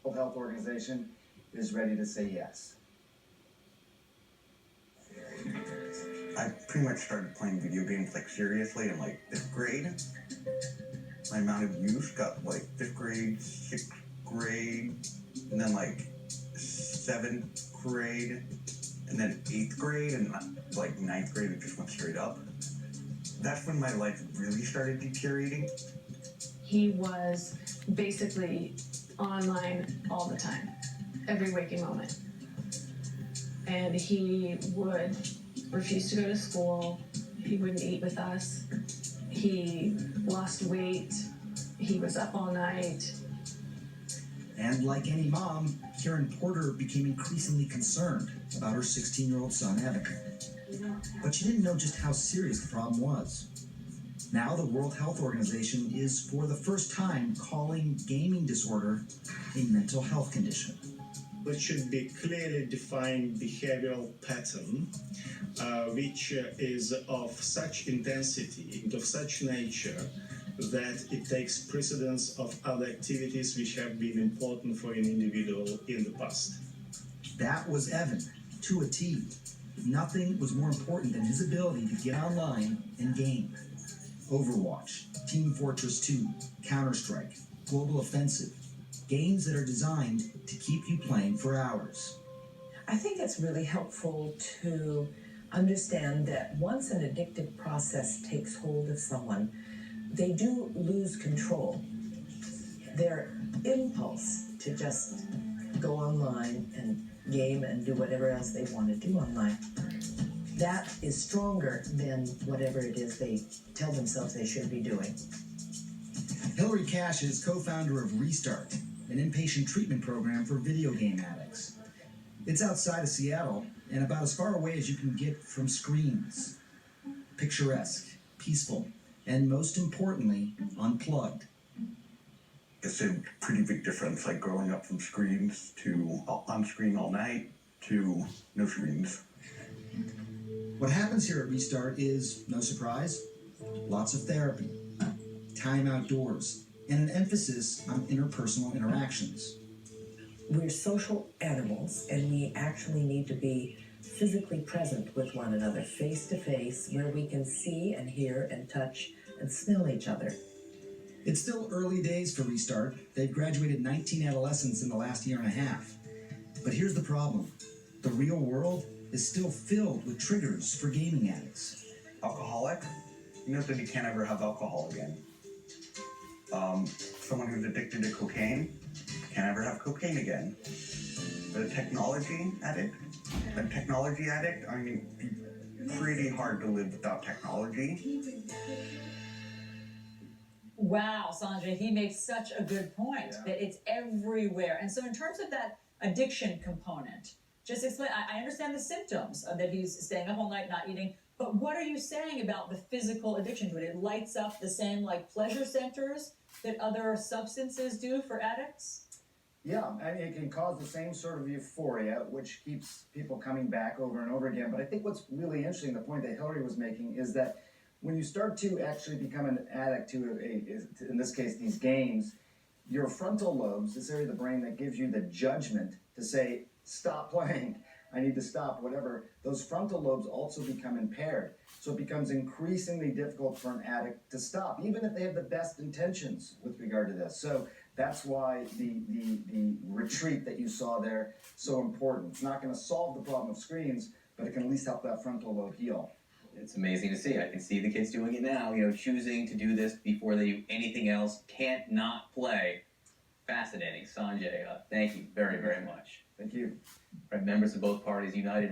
World Health Organization is ready to say yes. I pretty much started playing video games like seriously in like 5th grade. My amount of use got like 5th grade, 6th grade, and then like 7th grade, and then 8th grade, and like 9th grade it just went straight up. That's when my life really started deteriorating. He was basically online all the time, every waking moment. And he would refuse to go to school. He wouldn't eat with us. He lost weight. He was up all night. And like any mom, Karen Porter became increasingly concerned about her 16-year-old son, Evan. But she didn't know just how serious the problem was. Now the World Health Organization is, for the first time, calling gaming disorder a mental health condition. It should be clearly defined behavioral pattern, which is of such intensity and of such nature that it takes precedence of other activities which have been important for an individual in the past. That was Evan, to a T. Nothing was more important than his ability to get online and game. Overwatch, Team Fortress 2, Counter-Strike, Global Offensive. Games that are designed to keep you playing for hours. I think it's really helpful to understand that once an addictive process takes hold of someone, they do lose control. Their impulse to just go online and game and do whatever else they want to do online, that is stronger than whatever it is they tell themselves they should be doing. Hillary Cash is co-founder of Restart, an inpatient treatment program for video game addicts. It's outside of Seattle and about as far away as you can get from screens. Picturesque, peaceful, and most importantly, unplugged. It's a pretty big difference, like growing up from screens to on screen all night to no screens. What happens here at Restart is, no surprise, lots of therapy, time outdoors, and an emphasis on interpersonal interactions. We're social animals, and we actually need to be physically present with one another, face to face, where we can see and hear and touch and smell each other. It's still early days for Restart. They've graduated 19 adolescents in the last year and a half. But here's the problem. The real world is still filled with triggers for gaming addicts. Alcoholic, you know that you can't ever have alcohol again. Someone who's addicted to cocaine can't ever have cocaine again. A technology addict, I mean, pretty hard to live without technology. Wow, Sanjay, he makes such a good point that it's everywhere. And so in terms of that addiction component, just explain, I understand the symptoms of that he's staying up all night, not eating, but what are you saying about the physical addiction to it? It lights up the same like pleasure centers that other substances do for addicts? Yeah, and it can cause the same sort of euphoria, which keeps people coming back over and over again. But I think what's really interesting, the point that Hillary was making, is that when you start to actually become an addict to, in this case, these games, your frontal lobes, this area of the brain that gives you the judgment to say, stop playing, I need to stop, whatever, those frontal lobes also become impaired. So it becomes increasingly difficult for an addict to stop, even if they have the best intentions with regard to this. So that's why the retreat that you saw there is so important. It's not going to solve the problem of screens, but it can at least help that frontal lobe heal. It's amazing to see. I can see the kids doing it now, choosing to do this before they do anything else. Can't not play. Fascinating. Sanjay, thank you very, very much. Thank you. Right, members of both parties united